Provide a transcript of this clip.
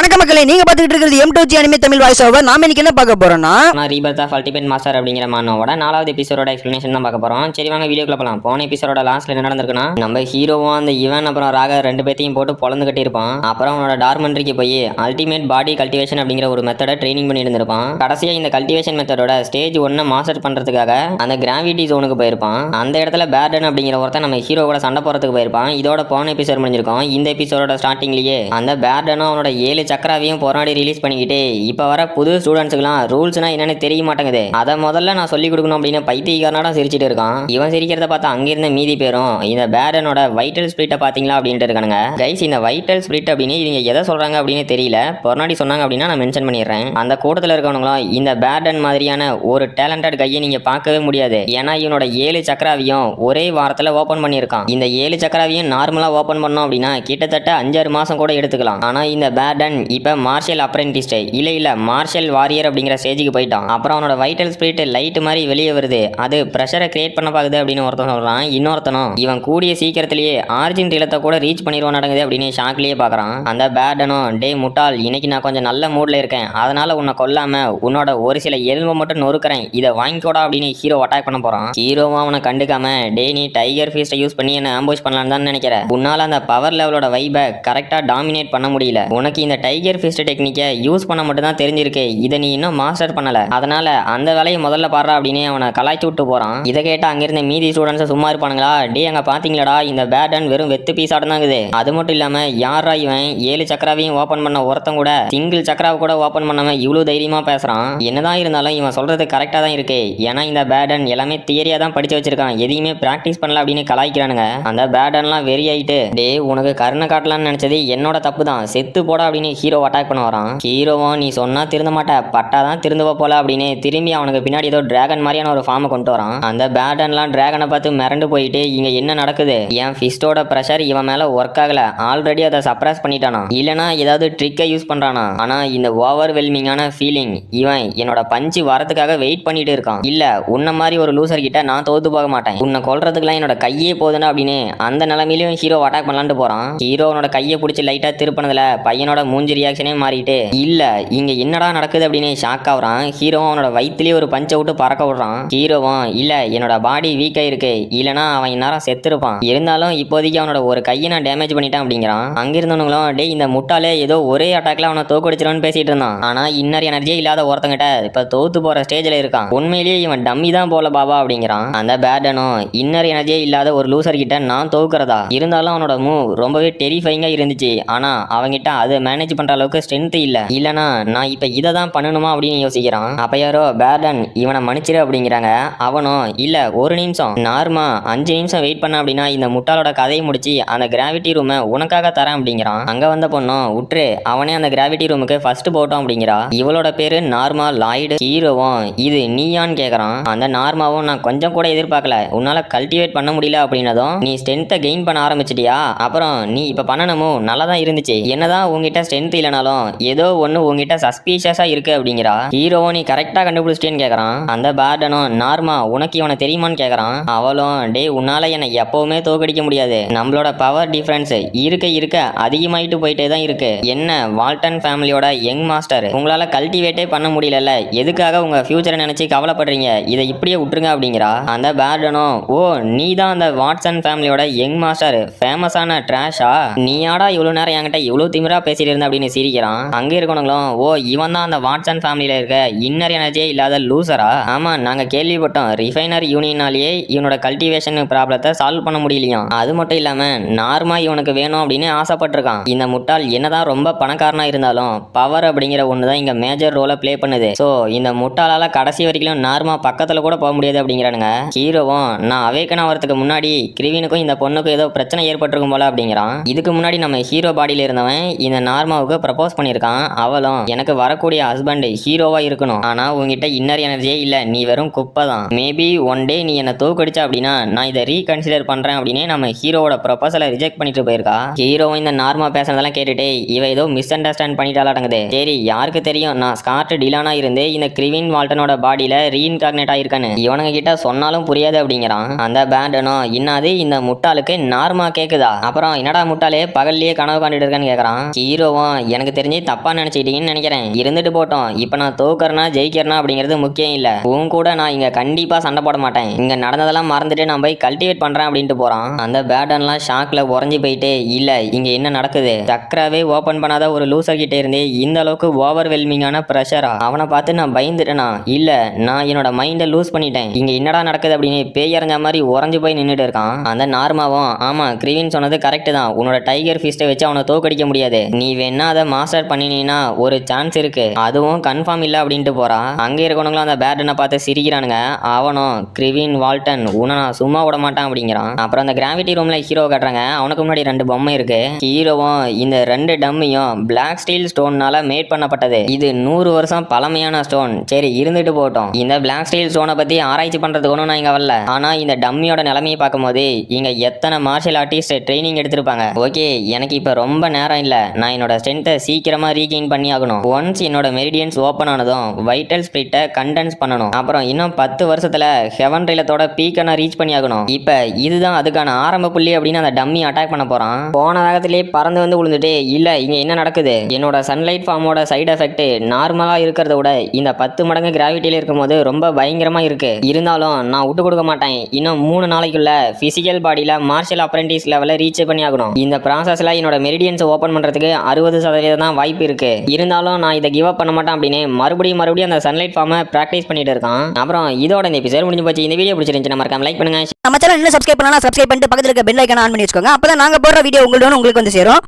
வணக்கம் மக்களே, நீங்க பாத்துக்கிட்டு இருக்கிறது M2G anime Tamil voice over. நாம இன்னைக்கு என்ன பார்க்க போறோம்னா ரீபர்த் ஆஃப் அல்டிமேட் மாஸ்டர் அப்படிங்கிற மானோட 4வது எபிசோட எக்ஸ்பிளனேஷன் தான் பார்க்க போறோம். சரி வாங்க வீடியோக்குள்ள போலாம். போன எபிசோட லாஸ்ட்ல என்ன நடந்திருக்குன்னா, நம்ம ஹீரோவும் அந்த இவன் அப்புறம் ராக ரெண்டு பேத்தையும் போட்டு பொளந்து கட்டி இருப்பான். அப்புறம் அவனோட டார்மண்ட்ரிக்கு போய் அல்டிமேட் பாடி கல்டிவேஷன் அப்படிங்கிற ஒரு மெத்தட ட்ரைனிங் பண்ணி இருந்திருப்பான். கடைசியா இந்த கல்டிவேஷன் மெத்தடோட ஸ்டேஜ் 1 மாஸ்டர் பண்றதுக்காக அந்த கிராவிட்டி ஜோனுக்கு போயிருப்பான். அந்த இடத்துல பேர்டன் அப்படிங்கிற ஒருத்தன் நம்ம ஹீரோ கூட சண்டை போறதுக்கு போயிருப்பான். இதோட போன எபிசோட் முடிஞ்சிருக்கும். இந்த எபிசோட ஸ்டார்டிங்லயே அந்த பேர்டனும் அவனோட 7 சக்கராவையும் போராடி ரிலீஸ் பண்ணிக்கிட்டு இப்ப வர புது ஸ்டூடெண்ட்ஸ்க்குலாம் ரூல்ஸ்னா என்னன்னு தெரிய மாட்டேங்குது, அதை முதல்ல நான் சொல்லி கொடுக்கணும் அப்படின்னு பைத்தியக்காரனோட சிரிச்சிட்டு இருக்கான். இவன் சிரிக்கிறத பார்த்தா அங்கிருந்த மீதி பேரும் இந்த பேர்டனோட வைட்டல் ஸ்பிரிட்டை பாத்தீங்களா அப்படின்ட்டு இருக்கானுங்க. கைஸ், இந்த வைட்டல் ஸ்பிரிட் அப்படின்னு இவங்க எதை சொல்றாங்க அப்படின்னு தெரியல. பொன்னாடி சொன்னாங்க அப்படின்னா நான் மென்ஷன் பண்ணிடுறேன். அந்த கூட்டத்தில் இருக்கவங்களும் இந்த பேர்டன் மாதிரியான ஒரு டேலண்டட் கையை நீங்க பார்க்கவே முடியாது. ஏன்னா இவனோட 7 சக்கராவையும் ஒரே வாரத்துல ஓபன் பண்ணியிருக்கான். இந்த 7 சக்கராவையும் நார்மலா ஓபன் பண்ணோம் அப்படின்னா கிட்டத்தட்ட 5-6 மாசம் கூட எடுத்துக்கலாம். ஆனா இந்த பேர்டன் இப்ப மார்ஷல் அப்ரெண்டிஸ் இல்ல மார்ஷல் வாரியர் அப்படிங்கிற ஸ்டேஜுக்கு போயிட்டான். அப்புறம் அவனோட வைட்டல் ஸ்பிரிட் லைட் மாதிரி வெளியே வருது, அது பிரஷரை கிரியேட் பண்ண பாக்குது அப்படின்னு ஒருத்தன் சொல்றான். இன்னொருத்தனும் இவன் கூடிய சீக்கிரத்திலேயே ஆர்ஜின் இடத்தை கூட ரீச் பண்ணிடுவான் நடக்குது அப்படின்னு ஷாக்லயே பாக்குறான். அந்த பேர்டனும் டே முட்டாள், இன்னைக்கு நான் கொஞ்சம் நல்ல மூட்ல இருக்கேன், அதனால உன்னை கொல்லாம உன்னோட ஒரு சில எலும்பை மட்டும் நொறுக்கிறேன், இதை வாங்கிக்கோடா அப்படின்னு ஹீரோ அட்டாக் பண்ண போறான். ஹீரோவும் அவனை கண்டுக்காம டே நீ டைகர் ஃபீஸ்ட்டை யூஸ் பண்ணி என்ன ஆம்புஷ் பண்ணலான்னு தான் நினைக்கிறேன், உன்னால அந்த பவர் லெவலோட வைபை கரெக்டா டாமினேட் பண்ண முடியல, உனக்கு இந்த டைகர் ஃபீஸ்ட் டெக்னிக்கை யூஸ் பண்ண மட்டும் தான் தெரிஞ்சிருக்கு, இதை நீ இன்னும் மாஸ்டர் பண்ணல, அதனால அந்த வேலையை முதல்ல பாடுறா அப்படின்னு அவனை கலாய்ச்சி விட்டு போறான். இதை கேட்ட அங்கிருந்த மீதி ஸ்டூடெண்ட்ஸ் சும்மா இருப்பானுங்களா, டே அங்க பாத்தீங்களா இந்த பேர்டன் வெறும் வெத்து பீஸ் ஆடுனாங்குது, அது மட்டும் இல்லாம யாரா இவன் 7 சக்கராவையும் ஓபன் பண்ண ஒருத்தன் கூட சிங்கிள் சக்கராவை கூட ஓபன் பண்ணாம இவ்வளவு தைரியமா பேசுறான். என்னதான் இருந்தாலும் இவன் சொல்றது கரெக்டா தான் இருக்கு, ஏன்னா இந்த பேர்டன் எல்லாமே தியரியா தான் படிச்சு வச்சிருக்கான், எதையுமே பிராக்டிஸ் பண்ணல அப்படின்னு கலாய்க்கிறானுங்க. அந்த பேர்டன்லாம் வெறி ஆயிட்டு டே உனக்கு கருணை காட்டலாம்னு நினைச்சது என்னோட தப்பு தான், செத்து போட அப்படின்னு ஹீரோ அட்டாக் பண்ண வரான். ஹீரோவும் நீ சொன்னா திருந்த மாட்ட, பட்டாதான் திருந்துவ போல அப்படின்னு திரும்பி அவனுக்கு பின்னாடி ஏதோ டிராகன் மாதிரியான ஒரு ஃபார்மை கொண்டு வரான். அந்த பேர்டன்லாம் டிராகனை பார்த்து மிரண்டு போயிட்டு இங்க என்ன நடக்குது, என் ஃபிஸ்டோட பிரஷர் இவன் மேல ஒர்க் ஆகல, ஆல்ரெடி அதை சப்ரஸ் பண்ணிட்டானா, இல்லனா ஏதாவது ட்ரிக்கை யூஸ் பண்றானா, ஆனா இந்த ஓவர் வெல்மிங்கான ஃபீலிங் இவன் என்னோட பஞ்சு வரதுக்காக வெயிட் பண்ணிட்டு இருக்கான், இல்ல உன்ன மாதிரி ஒரு லூசர் கிட்ட நான் தோத்து போக மாட்டேன், உன்னை கொல்றதுக்குலாம் என்னோட கையே போதுனா அப்படின்னு அந்த நிலைமையிலும் ஹீரோ அட்டாக் பண்ணலான்னு போறான். ஹீரோனோட கையை பிடிச்சி லைட்டா திருப்பினதுல பையனோட மூஞ்சி ரியாக்ஷனே மாறிட்டு இல்ல இங்க என்னடா நடக்குது அப்படின்னு ஷாக் ஆகுறான். ஹீரோ அவனோட வயிற்றுலயே ஒரு பஞ்சை விட்டு பறக்க விடுறான். ஹீரோவும் இல்ல என்னோட பாடி வீக்கா இருக்கு, இல்லனா அவன் இந்நேரம் செத்துருப்பான், இருந்தாலும் இப்போதைக்கு அவனோட ஒரு கையை நான் டேமேஜ் பண்ணிட்டேன் அப்படிங்கிறான். அங்கிருந்தவங்களும் டே இந்த முட்டாலே ஏதோ ஒரே அட்டாக்ல அவனை தோக்கடிச்சிருன்னு பேசிட்டு இருந்தான், ஆனா இன்னர் எனர்ஜியே இல்லாத ஒருத்தங்கிட்ட இப்ப தோத்து போற ஸ்டேஜ்ல இருக்கான், உண்மையிலேயே இவன் டம்மி தான் போல பாபா அப்படிங்கிறான். அந்த பேர்டனும் இன்னர் எனர்ஜியே இல்லாத ஒரு லூசர் கிட்ட நான் தோக்குறதா, இருந்தாலும் அவனோட மூவ் ரொம்பவே டெரிஃபைங்கா இருந்துச்சு, ஆனா அவங்கிட்ட அதை மேனேஜ் பண்ற அளவுக்கு ஸ்ட்ரென்த் இல்லனா நான் இப்ப இதை தான் பண்ணணுமா அப்படின்னு யோசிக்கிறான். அப்ப யாரோ பேர்டன் இவனை மன்னிச்சிரு அப்படிங்கிறாங்க. அவனும் இல்ல ஒரு நிமிஷம் நார்மா 5 நிமிஷம் வெயிட் பண்ண அப்படின்னா இந்த முட்டாளோட கதையை முடிச்சு அந்த கிராவிட்டி ரூமை உனக்காக தரேன் அப்படிங்கிறான். அங்க வந்த பொண்ணும் உற்று அவனே அந்த கிராவிட்டி ரூமுக்கு ஃபர்ஸ்ட் போட்டோம் அப்படிங்கிறா. இவளோட பேரு நார்மா லாய்டு. ஹீரோவும் இது நீயான்னு கேக்குறான். அந்த நார்மாவும் நான் கொஞ்சம் கூட எதிர்பார்க்கல, உன்னால கல்டிவேட் பண்ண முடியல அப்படின்னதும் நீ ஸ்ட்ரென்த்தை கெயின் பண்ண ஆரம்பிச்சிட்டியா, அப்புறம் நீ இப்ப பண்ணணுமோ நல்லா தான் இருந்துச்சு, என்னதான் உங்ககிட்ட ஸ்ட்ரென்த் இல்லைனாலும் ஏதோ ஒண்ணு உங்ககிட்ட சஸ்பீஷியஸா இருக்கு அப்படிங்கிறா. ஹீரோவும் நீ கரெக்டா கண்டுபிடிச்சிட்டேன்னு கேக்குறான். அந்த பேர்டனும் நார்மா உனக்கு இவனை தெரியுமான்னு கேக்குறான். அவளும் டே உன்னால என்னை எப்பவுமே தோக்கடிக்க முடியாது, நம்மளோட பவர் டிஃபரன்ஸ் இருக்க அதிகமாயிட்டு போயிட்டே தான் இருக்கு, என்ன வால்டன் ஃபேமிலியோட யங் மாஸ்டர் உங்களால கல்டிவேட்டே பண்ண முடியல, எதுக்காக உங்க ஃபியூச்சரை நினைச்சு கவலைப்படுறீங்க, இதை இப்படியே விட்டுருங்க அப்படிங்கிறா. அந்த பேர்டனும் ஓ நீ தான் அந்த வாட்சன் ஃபேமிலியோட யங் மாஸ்டர், ஃபேமஸான ட்ராஷா, நீயாடா இவ்வளவு நேரம் என்கிட்ட இவ்வளவு திமிரா பேசிட்டு இருந்த அப்படின்னு சிரிக்கிறான். அங்க இருக்கவங்களும் ஓ இவன் தான் அந்த வாட்சன் ஃபேமிலியில இருக்க இன்னர் எனர்ஜியே இல்லாத லூசரா, ஆமா நாங்க கேள்விப்பட்டோம் ரிஃபைனர் யூனியனாலேயே இவனோட கல்டிவேஷன் ப்ராப்ளத்தை சால்வ் பண்ண முடியலையும், அது மட்டும் இல்லாம நார்மா இவனுக்கு வேணும் அப்படின்னு ஆசைப்பட்டிருக்கான். இந்த முட்டாள் என்னதான் ரொம்ப பணக்காரனா இருந்தாலும் பவர் அப்படிங்கிற ஒண்ணுதான் இங்க மேஜர் ரோலை பிளே பண்ணுது, சோ இந்த முட்டாளால கடைசி வரைக்கும் நார்மா பக்கத்துல கூட போக முடியாது அப்படிங்கிறானுங்க. ஹீரோவும் நான் அவேக்கன் ஆகிறதுக்கு முன்னாடி கிரிவினுக்கும் இந்த பொண்ணுக்கும் ஏதோ பிரச்சனை ஏற்பட்டிருக்கும் போல அப்படிங்கிறான். இதுக்கு முன்னாடி நம்ம ஹீரோ பாடியில இருந்தவன் இந்த நார்மாவுக்கு ப்ரப்போஸ் பண்ணியிருக்கான். அவளும் எனக்கு வரக்கூடிய ஹஸ்பண்ட் ஹீரோவா இருக்கணும், ஆனா உங்ககிட்ட இன்னர் எனர்ஜியே இல்ல, நீ வெறும் குப்பை தான், மேபி ஒன் டே நீ என்ன தோக்கடிச்சா அப்படின்னா நான் இதை ரீகன்சிடர் பண்றேன் அப்படின்னு நம்ம ஹீரோவோட ப்ரொபோசலை ரிஜெக்ட் பண்ணிட்டு போயிருக்கா. ஹீரோவும் இந்த நார்மா பேசுறதெல்லாம் கேட்டுட்டே இவ ஏதோ மிஸ் அண்டர்ஸ்டாண்ட் பண்ணிட்டாலாட்டங்குது. சரி யாருக்கு தெரியும் நான் ஸ்கார்ட் டிலானா இருந்து இந்த கிரிவின் வால்டனோட பாடியில ரீஇன்கார்னேட் ஆயிருக்கான்னு இவனுங்க கிட்ட சொன்னாலும் புரியாது அப்படிங்கிறான். அந்த பேண்டனும் இன்னாது இந்த முட்டாளுக்கு நார்மா கேக்குதா, அப்புறம் என்னடா முட்டாளே பகல்லையே கனவு காண்டிட்டு இருக்கான்னு கேக்குறான். ஹீரோவும் எனக்கு தெரிஞ்சு தப்பா நினைச்சிட்டீங்கன்னு நினைக்கிறேன். இருந்துட்டு போட்டோம். இப்ப நான் தோக்கறனா ஜெயிக்கிறனா அப்படிங்கிறது முக்கியம் இல்ல. உன் கூட நான் இங்க கண்டிப்பா சண்டை போட மாட்டேன். இங்க நடந்ததெல்லாம் மறந்துட்டு நான் போய் கல்டிவேட் பண்றேன் அப்படின்ட்டு போறான். அந்த பேட்டன்லாம் ஷாக்ல உறைஞ்சு போயிட்டு இல்ல இங்க என்ன நடக்குது, சக்கராவே ஓபன் பண்ணாத ஒரு லூசர் கிட்ட இருந்து இந்த அளவுக்கு ஓவர்வெல்மிங்கான பிரஷரா? அவனை பார்த்து நான் பயந்துட்டேனா? இல்ல நான் என்னோட மைண்டை லூஸ் பண்ணிட்டேன். இங்க என்னடா நடக்குது அப்படின்னு பேயறிஞ்ச மாதிரி உறைஞ்சு போய் நின்றுட்டு இருக்கான். அந்த நார்மாவும் ஆமா கிரிவின் சொன்னது கரெக்ட் தான், உன்னோட டைகர் ஃபிஸ்ட்டை வச்சு அவனை தோக்கடிக்க முடியாது, நீ வேணா அதை மாஸ்டர் பண்ணினீன்னா ஒரு சான்ஸ் இருக்கு, அதுவும் கன்ஃபார்ம் இல்ல அப்படின்ட்டு போறான். அங்க இருக்கவங்களும் அந்த பேட்டனை பார்த்து சிரிக்கிறானுங்க. அவனும் கிரிவின் வால்டன் உன்னை நான் சும்மா விட மாட்டான் அப்படிங்கிறான். அப்புறம் அந்த கிராவிட்டி ரூம்ல ஹீரோ காட்டுறாங்க. அவனுக்கு முன்னாடி 2 பொம்மை இருக்கு. ஹீரோவும் இந்த 2 டம்மியும் பிளாக் ஸ்டீல் ஸ்டோன்னால மேட் பண்ணப்பட்டது. இது 100 வருஷம் பழமையான ஸ்டோன். சரி இருந்துட்டு போட்டோம். இந்த பிளாக் ஸ்டீல் ஸ்டோனை பத்தி ஆராய்ச்சி பண்றதுக்கு ஒன்றும் நான் இங்க வரல. ஆனா இந்த டம்மியோட நிலைமையை பார்க்கும்போது இங்க எத்தனை மார்ஷியல் ஆர்டிஸ்ட் ட்ரைனிங் எடுத்திருப்பாங்க. ஓகே எனக்கு இப்ப ரொம்ப நேரம் இல்ல, நான் என்னோட ஸ்ட்ரென்த்தை சீக்கிரமா ரீகெயின் பண்ணி ஆகணும். ஒன்ஸ் என்னோட மெரிடியன்ஸ் ஓப்பன் ஆனதும் வைட்டல் ஸ்பிரிட்டை கண்டென்ஸ் பண்ணணும். அப்புறம் இன்னும் 10 வருஷத்துல ஹெவன் ரிலத்தோட பீக்கை நான் ரீச் பண்ணி ஆகணும். இப்ப இதுதான் அதுக்கான ஆரம்ப புள்ளி அப்படின்னு அந்த டம்மி அட்டாக் பண்ண போறான். போன வேகத்திலே பறந்து வந்து விழுந்துட்டு இல்ல இங்க என்ன நடக்குது, என்னோட சன்லைட் ஃபார்மோட சைடு எஃபெக்ட் நார்மலா இருக்கிறத விட இந்த 10 மடங்கு கிராவிட்டியில இருக்கும்போது ரொம்ப பயங்கரமா இருக்கு. இருந்தாலும் நான் விட்டு கொடுக்க மாட்டேன். இன்னும் 3 நாளைக்குள்ள பிசிக்கல் பாடியில மார்ஷியல் அப்ரெண்டிஸ் லெவல ரீச் பண்ணி ஆகணும். இந்த ப்ராசஸ்ல என்னோட மெரிடியன்ஸ் ஓபன் பண்றதுக்கு 60% தான் வாய்ப்பு இருக்கு. இருந்தாலும் நான் இதை கிவ் அப் பண்ண மாட்டேன் அப்படின்னு மறுபடியும் அந்த சன்லைட் ஃபார்மை பிராக்டிஸ் பண்ணிட்டு இருக்கான். அப்புறம் இதோட இந்த எபிசோட் முடிஞ்சு போச்சு. இந்த வீடியோ பிடிச்சிருந்துச்சு மறக்காம லைக் பண்ணுங்க. நம்ம சேனல் இன்னும் சப்ஸ்கிரைப் பண்ணலாம், சப்ஸ்கிரைப் பண்ணிட்டு பக்கத்துல இருக்க பெல் ஐக்கான ஆன் பண்ணி வச்சுக்கோங்க. அப்பதான் நாங்க போடுற வீடியோ உங்களுக்கு வந்து சேரும்.